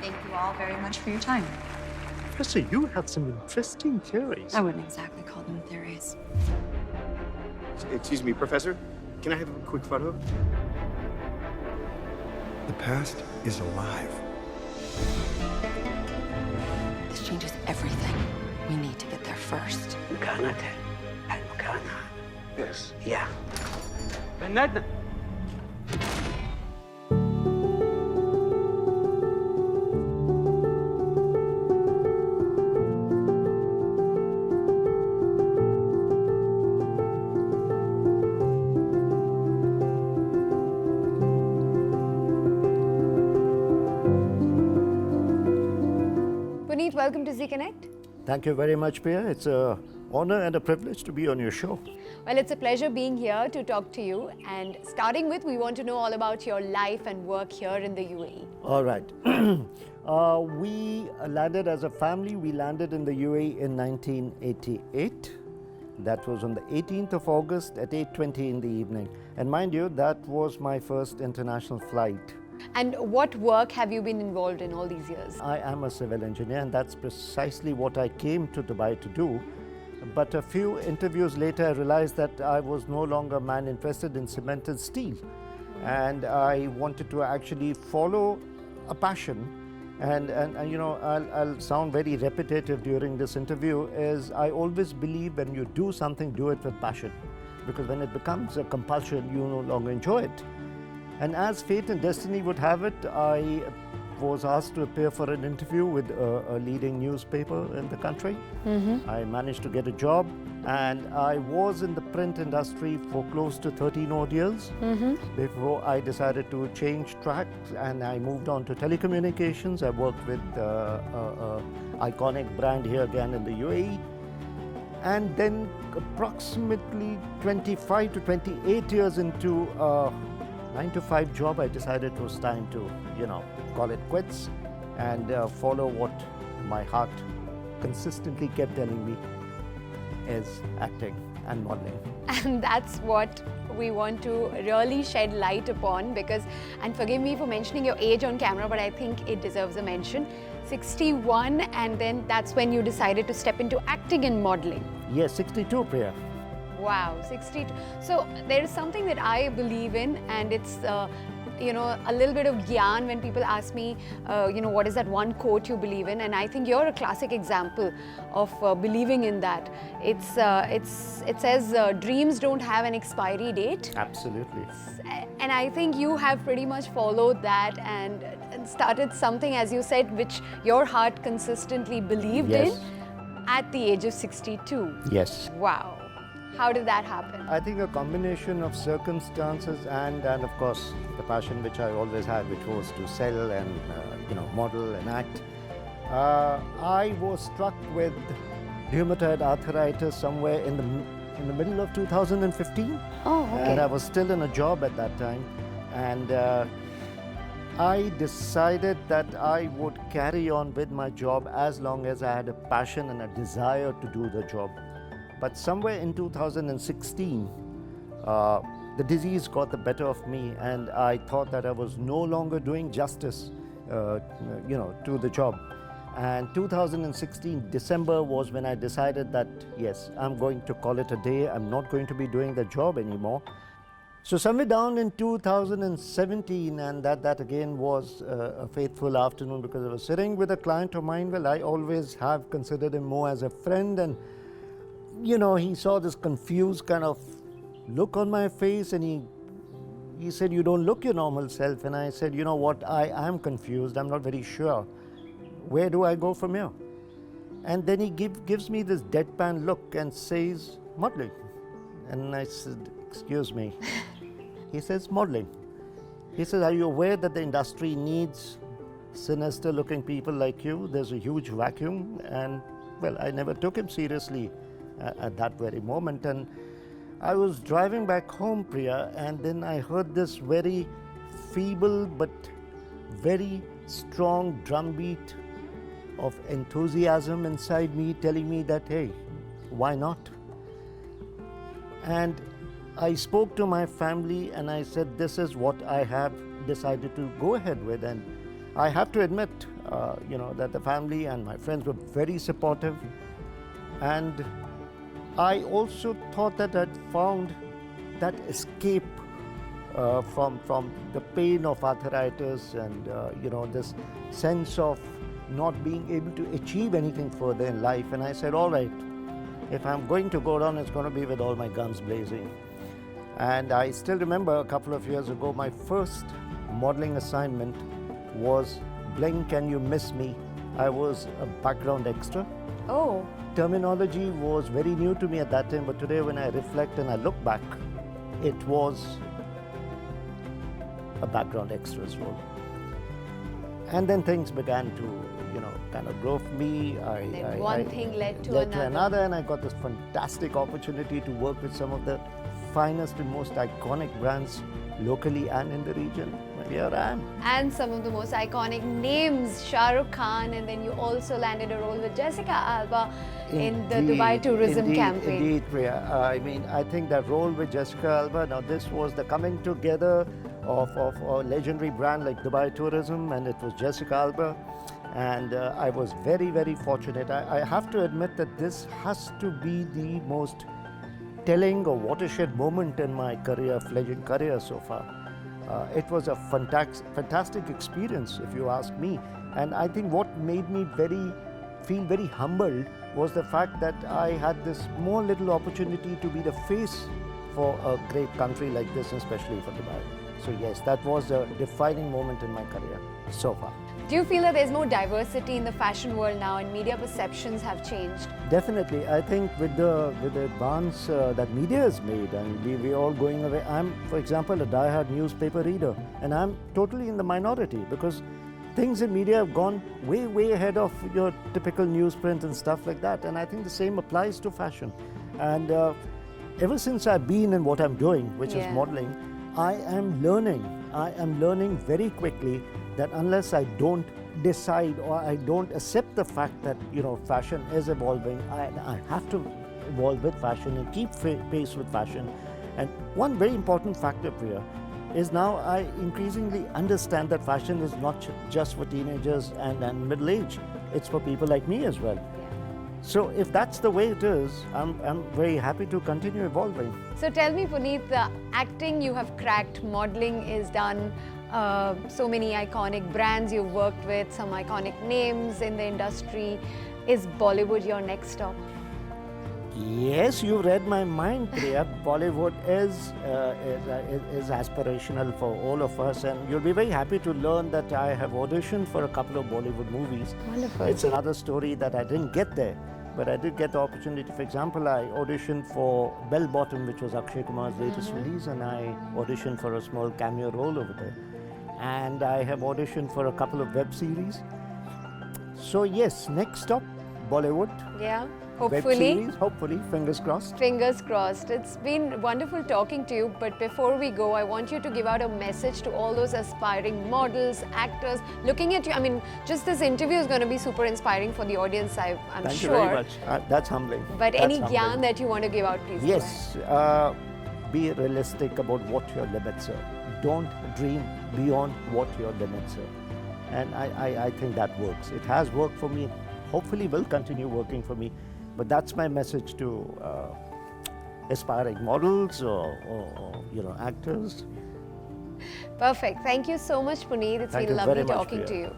Thank you all very much for your time. Professor, you have some interesting theories. I wouldn't exactly call them theories. Excuse me, Professor. Can I have a quick photo? The past is alive. This changes everything. We need to get there first. Yes. Yeah. Puneet, welcome to Z Connect. Thank you very much, Priya. It's an honor and a privilege to be on your show. Well, it's a pleasure being here to talk to you. And starting with, we want to know all about your life and work here in the UAE. All right. We landed as a family. We landed in the UAE in 1988. That was on the 18th of August at 8:20 in the evening. And mind you, that was my first international flight. And what work have you been involved in all these years? I am a civil engineer, and that's precisely what I came to Dubai to do. But a few interviews later, I realized that I was no longer a man interested in cement and steel. And I wanted to actually follow a passion. And you know, I'll sound very repetitive during this interview, is I always believe when you do something, do it with passion. Because when it becomes a compulsion, you no longer enjoy it. And as fate and destiny would have it, I was asked to appear for an interview with a leading newspaper in the country. I managed to get a job, and I was in the print industry for close to 13 odd years before I decided to change tracks, and I moved on to telecommunications. I worked with an iconic brand here again in the UAE. And then approximately 25 to 28 years into 9-to-5 job, I decided it was time to, you know, call it quits and follow what my heart consistently kept telling me is acting and modeling. And that's what we want to really shed light upon because, and forgive me for mentioning your age on camera, but I think it deserves a mention. 61, and then that's when you decided to step into acting and modeling. Yes, 62, Priya. Wow, 62. So there is something that I believe in, and it's you know, a little bit of gyan when people ask me, you know, what is that one quote you believe in? And I think you're a classic example of believing in that. It says dreams don't have an expiry date. Absolutely. And I think you have pretty much followed that and started something, as you said, which your heart consistently believed in at the age of 62. Yes. Wow. How did that happen? I think a combination of circumstances and of course the passion which I always had, which was to sell and you know, model and act. I was struck with rheumatoid arthritis somewhere in the middle of 2015. Oh, okay. And I was still in a job at that time, and I decided that I would carry on with my job as long as I had a passion and a desire to do the job. But somewhere in 2016, the disease got the better of me, and I thought that I was no longer doing justice, you know, to the job. And 2016 December was when I decided that yes, I'm going to call it a day. I'm not going to be doing the job anymore. So somewhere down in 2017, and that again was a fateful afternoon because I was sitting with a client of mine. Well, I always have considered him more as a friend, and you know, he saw this confused kind of look on my face, and he said, "You don't look your normal self." And I said, "You know what, I am confused. I'm not very sure. Where do I go from here?" And then he gives me this deadpan look and says, "Modeling." And I said, "Excuse me." He says, "Modeling." He says, "Are you aware that the industry needs sinister looking people like you? There's a huge vacuum." And well, I never took him seriously at that very moment. And I was driving back home, Priya, and then I heard this very feeble but very strong drumbeat of enthusiasm inside me telling me that, hey, why not? And I spoke to my family and I said, this is what I have decided to go ahead with. And I have to admit, that the family and my friends were very supportive, and I also thought that I'd found that escape from the pain of arthritis and this sense of not being able to achieve anything further in life. And I said, all right, if I'm going to go down, it's going to be with all my guns blazing. And I still remember a couple of years ago, my first modeling assignment was Blink Can You Miss Me? I was a background extra. Oh, Terminology was very new to me at that time, but today when I reflect and I look back, it was a background extras role. And then things began to, kind of grow for me. then one thing led to another. And I got this fantastic opportunity to work with some of the finest and most iconic brands locally and in the region. Well, here I am. And some of the most iconic names, Shah Rukh Khan, and then you also landed a role with Jessica Alba in the Dubai tourism campaign. Indeed, Priya. I think that role with Jessica Alba, now this was the coming together of a legendary brand like Dubai Tourism, and it was Jessica Alba. And I was very, very fortunate. I have to admit that this has to be the most telling or watershed moment in my career, fledgling career so far. It was a fantastic experience, if you ask me. And I think what made me feel very humbled was the fact that I had this small little opportunity to be the face for a great country like this, especially for Dubai. So yes, that was a defining moment in my career so far. Do you feel that there's more diversity in the fashion world now and media perceptions have changed? Definitely. I think with the advance that media has made, and we're all going away. I'm, for example, a diehard newspaper reader, and I'm totally in the minority because things in media have gone way, way ahead of your typical newsprint and stuff like that. And I think the same applies to fashion. And ever since I've been in what I'm doing, which is modeling, I am learning very quickly that unless I don't decide or I don't accept the fact that fashion is evolving, I have to evolve with fashion and keep pace with fashion. And one very important factor here is now I increasingly understand that fashion is not just for teenagers and middle age. It's for people like me as well. So if that's the way it is, I'm very happy to continue evolving. So tell me, Puneet, the acting you have cracked, modeling is done, so many iconic brands you've worked with, some iconic names in the industry. Is Bollywood your next stop? Yes, you read my mind, Priya. Bollywood is aspirational for all of us, and you'll be very happy to learn that I have auditioned for a couple of Bollywood movies. Wonderful. It's another story that I didn't get there, but I did get the opportunity. For example, I auditioned for Bell Bottom, which was Akshay Kumar's latest release, and I auditioned for a small cameo role over there. And I have auditioned for a couple of web series. So yes, next stop, Bollywood. Yeah. Web Hopefully. series, hopefully, fingers crossed. Fingers crossed. It's been wonderful talking to you, but before we go, I want you to give out a message to all those aspiring models, actors, looking at you. I mean, just this interview is going to be super inspiring for the audience, I'm Thank sure. you very much. That's humbling. But That's any humbling. gyan that you want to give out, please go ahead. Yes, be realistic about what your limits are. Don't dream beyond what your limits are. And I think that works. It has worked for me, hopefully will continue working for me. But that's my message to aspiring models or actors. Perfect. Thank you so much, Puneet. It's Thank been you very lovely much, talking Priya. to you.